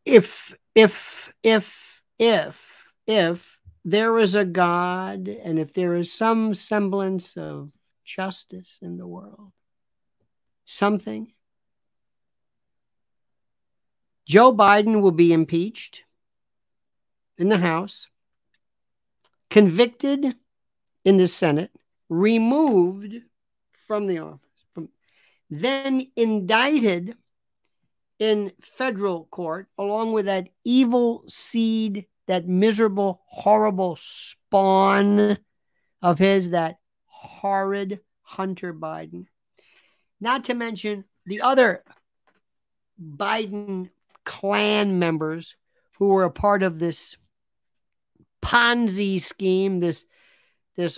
If there is a God, and if there is some semblance of justice in the world, something, Joe Biden will be impeached in the House, convicted in the Senate, removed from the office, then indicted in federal court, along with that evil seed, that miserable, horrible spawn of his, that horrid Hunter Biden. Not to mention the other Biden clan members who were a part of this Ponzi scheme, this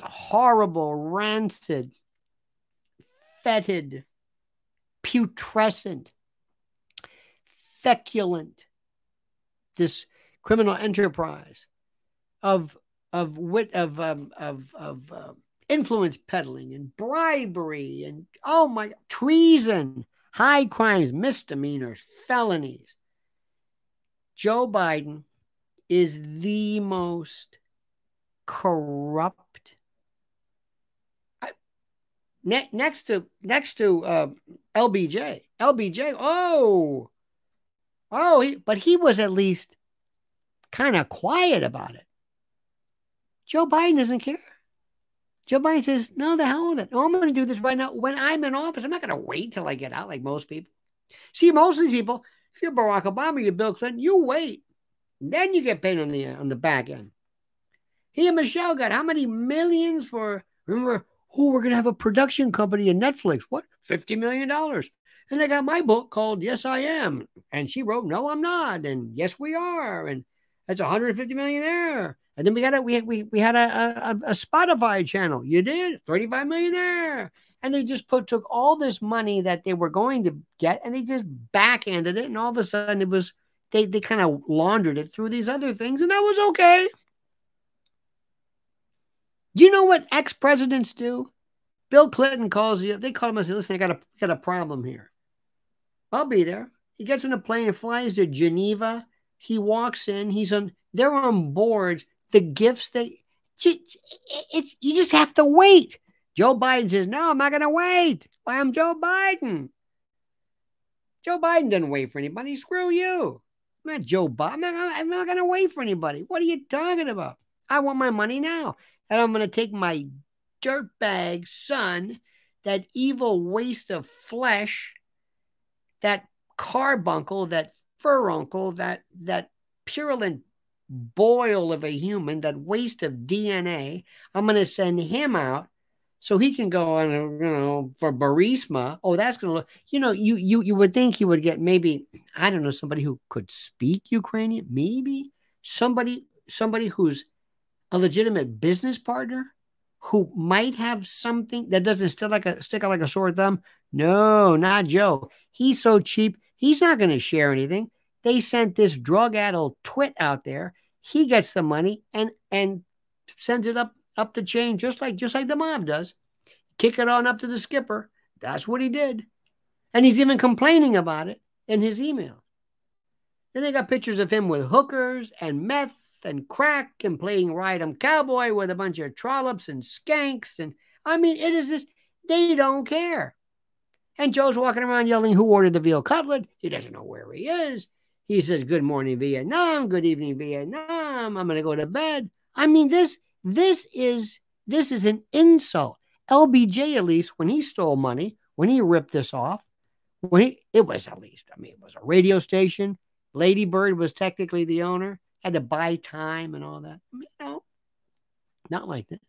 horrible, rancid, fetid, putrescent, feculent, this criminal enterprise of influence peddling and bribery and, oh my, treason, high crimes, misdemeanors, felonies. Joe Biden is the most corrupt, next to LBJ. But he was at least kind of quiet about it. Joe Biden doesn't care. Joe Biden says, no, the hell with it. No, I'm going to do this right now when I'm in office. I'm not going to wait till I get out like most people. See, most of these people, if you're Barack Obama, you're Bill Clinton, you wait. Then you get paid on the back end. He and Michelle got how many millions for, remember, we're going to have a production company in Netflix. What? $50 million. And they got my book called Yes, I Am. And she wrote, No, I'm not. And yes, we are. And that's $150 million there. And then we had a Spotify channel. You did? $35 million there. And they just took all this money that they were going to get and they just backhanded it. And all of a sudden it was, they kind of laundered it through these other things. And that was okay. You know what ex-presidents do? Bill Clinton calls you. They call him and say, listen, I got a problem here. I'll be there. He gets on a plane and flies to Geneva. He walks in. They're on board. The gifts you just have to wait. Joe Biden says, no, I'm not going to wait. Why, I'm Joe Biden. Joe Biden doesn't wait for anybody. Screw you. I'm not Joe Biden. I'm not going to wait for anybody. What are you talking about? I want my money now. And I'm going to take my dirtbag son, that evil waste of flesh, that carbuncle, that furuncle, that purulent boil of a human, that waste of DNA. I'm going to send him out so he can go on, for Burisma. Oh, that's going to look, you would think he would get maybe, I don't know, somebody who could speak Ukrainian, maybe somebody who's a legitimate business partner who might have something that doesn't stick out like a sore thumb. No, not Joe. He's so cheap. He's not going to share anything. They sent this drug-addled twit out there. He gets the money and sends it up the chain, just like the mob does. Kick it on up to the skipper. That's what he did. And he's even complaining about it in his email. Then they got pictures of him with hookers and meth and crack and playing Ride 'em Cowboy with a bunch of trollops and skanks. And I mean, it is this, they don't care. And Joe's walking around yelling, who ordered the veal cutlet? He doesn't know where he is. He says, good morning, Vietnam. Good evening, Vietnam. I'm going to go to bed. I mean, this is an insult. LBJ, at least, when he stole money, when he ripped this off, it was a radio station. Lady Bird was technically the owner. Had to buy time and all that. Not like this.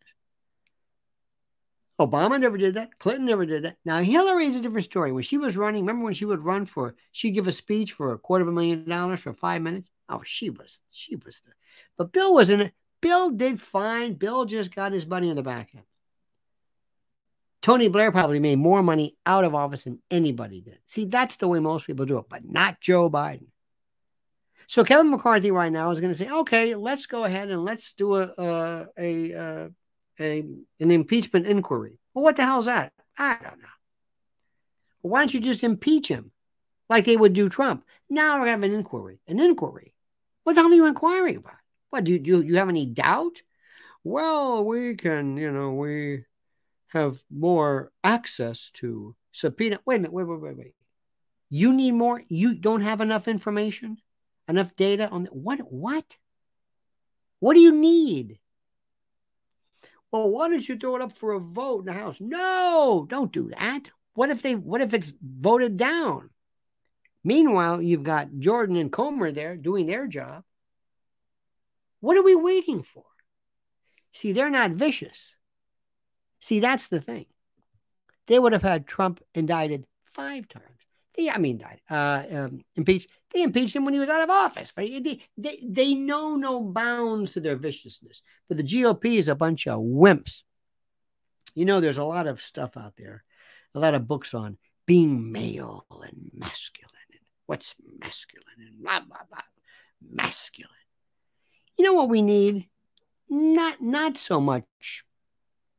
Obama never did that. Clinton never did that. Now, Hillary's a different story. When she was running, remember when she would run she'd give a speech for $250,000 for 5 minutes? Oh, she was but Bill was in it. Bill did fine. Bill just got his money in the back end. Tony Blair probably made more money out of office than anybody did. See, that's the way most people do it, but not Joe Biden. So Kevin McCarthy right now is going to say, okay, let's go ahead and let's do an impeachment inquiry. Well, what the hell is that? I don't know. Well, why don't you just impeach him? like they would do Trump. Now we're going to have an inquiry. An inquiry. What the hell are you inquiring about? What, do you have any doubt? Well, we can, we have more access to subpoena. Wait a minute. Wait. You need more? You don't have enough information? Enough data on what? What do you need? Well, why don't you throw it up for a vote in the House? No, don't do that. What if it's voted down? Meanwhile, you've got Jordan and Comer there doing their job. What are we waiting for? See, they're not vicious. See, that's the thing. They would have had Trump indicted 5 times. Impeached. They impeached him when he was out of office. They know no bounds to their viciousness. But the GOP is a bunch of wimps. There's a lot of stuff out there, a lot of books on being male and masculine. And what's masculine and blah, blah, blah. Masculine. You know what we need? Not so much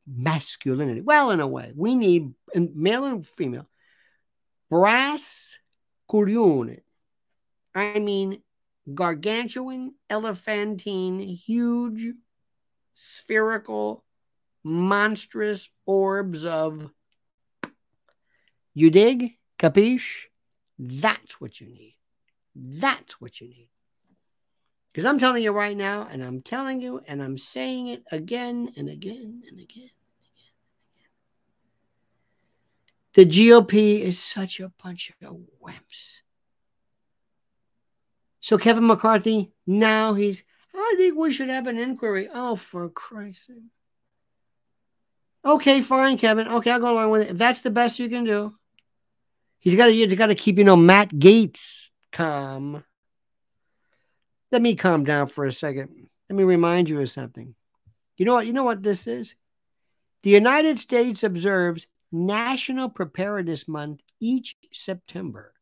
masculinity. Well, in a way, we need male and female. Brass curione. I mean, gargantuan, elephantine, huge, spherical, monstrous orbs of, you dig? Capiche? That's what you need. That's what you need. Because I'm telling you right now, and I'm telling you, and I'm saying it again and again and again. The GOP is such a bunch of wimps. So Kevin McCarthy, now I think we should have an inquiry. Oh, for Christ's sake. Okay, fine, Kevin. Okay, I'll go along with it. If that's the best you can do. He's got to keep, Matt Gaetz calm. Let me calm down for a second. Let me remind you of something. You know what this is? The United States observes National Preparedness Month each September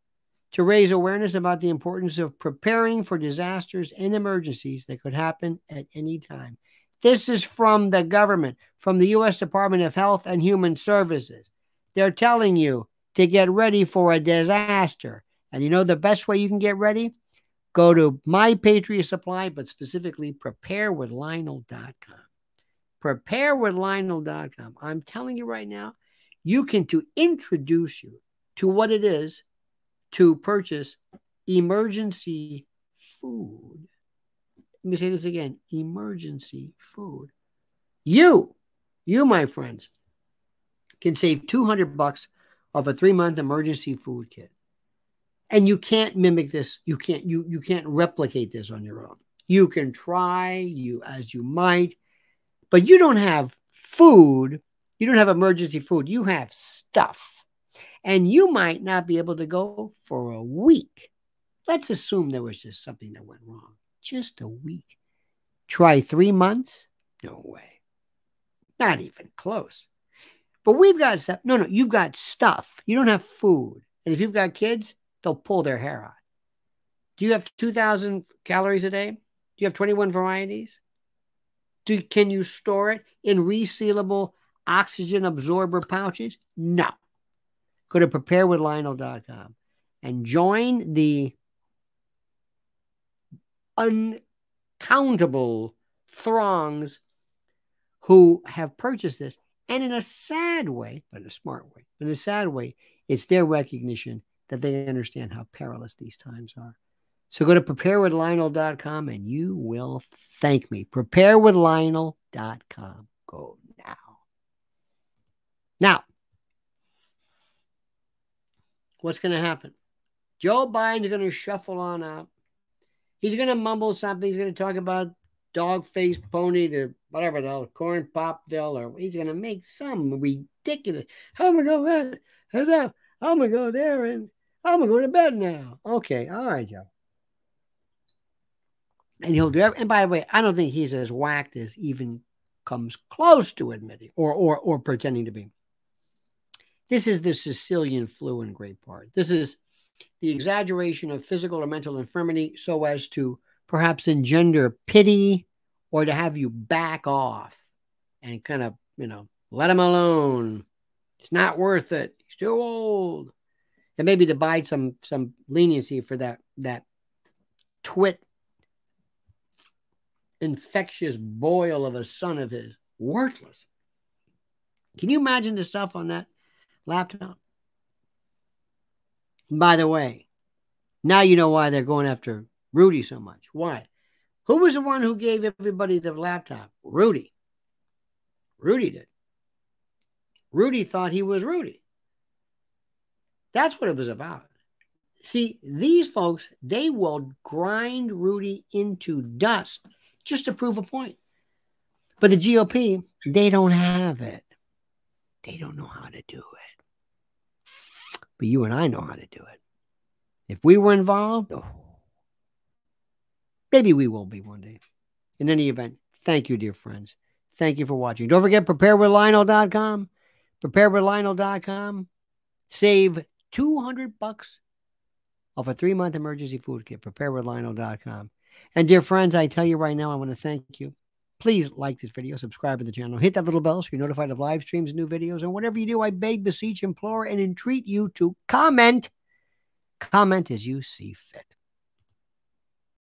to raise awareness about the importance of preparing for disasters and emergencies that could happen at any time. This is from the government, from the U.S. Department of Health and Human Services. They're telling you to get ready for a disaster. And the best way you can get ready? Go to My Patriot Supply, but specifically preparewithlionel.com. Preparewithlionel.com. I'm telling you right now, to introduce you to what it is to purchase emergency food. Let me say this again, emergency food. You, my friends, can save $200 off a 3-month emergency food kit. And you can't mimic this. You can't replicate this on your own. You can try, as you might, but you don't have food. You don't have emergency food. You have stuff. And you might not be able to go for a week. Let's assume there was just something that went wrong. Just a week. Try 3 months? No way. Not even close. But we've got stuff. No, you've got stuff. You don't have food. And if you've got kids, they'll pull their hair out. Do you have 2,000 calories a day? Do you have 21 varieties? Can you store it in resealable oxygen absorber pouches? No. Go to preparewithlionel.com and join the uncountable throngs who have purchased this. And in a sad way, but in a smart way, but in a sad way, it's their recognition that they understand how perilous these times are. So go to preparewithlionel.com and you will thank me. Preparewithlionel.com. Go now. Now, what's going to happen? Joe Biden's going to shuffle on out. He's going to mumble something. He's going to talk about dog-faced pony to whatever the hell, corn popville, or he's going to make some ridiculous. I'm going to go there. I'm going to go there and I'm going to go to bed now. Okay. All right, Joe. And he'll do it. And by the way, I don't think he's as whacked as even comes close to admitting or pretending to be. This is the Sicilian flu in great part. This is the exaggeration of physical or mental infirmity so as to perhaps engender pity or to have you back off and kind of, let him alone. It's not worth it. He's too old. and maybe to buy some leniency for that twit infectious boil of a son of his. Worthless. Can you imagine the stuff on that laptop? And by the way, now you know why they're going after Rudy so much. Why? Who was the one who gave everybody the laptop? Rudy. Rudy did. Rudy thought he was Rudy. That's what it was about. See, these folks, they will grind Rudy into dust just to prove a point. But the GOP, they don't have it. They don't know how to do it. But you and I know how to do it. If we were involved, maybe we will be one day. In any event, thank you, dear friends. Thank you for watching. Don't forget, preparewithlionel.com. Preparewithlionel.com. Save $200 off a 3-month emergency food kit. Preparewithlionel.com. And dear friends, I tell you right now, I want to thank you. Please like this video, subscribe to the channel, hit that little bell so you're notified of live streams, new videos, and whatever you do, I beg, beseech, implore, and entreat you to comment. Comment as you see fit.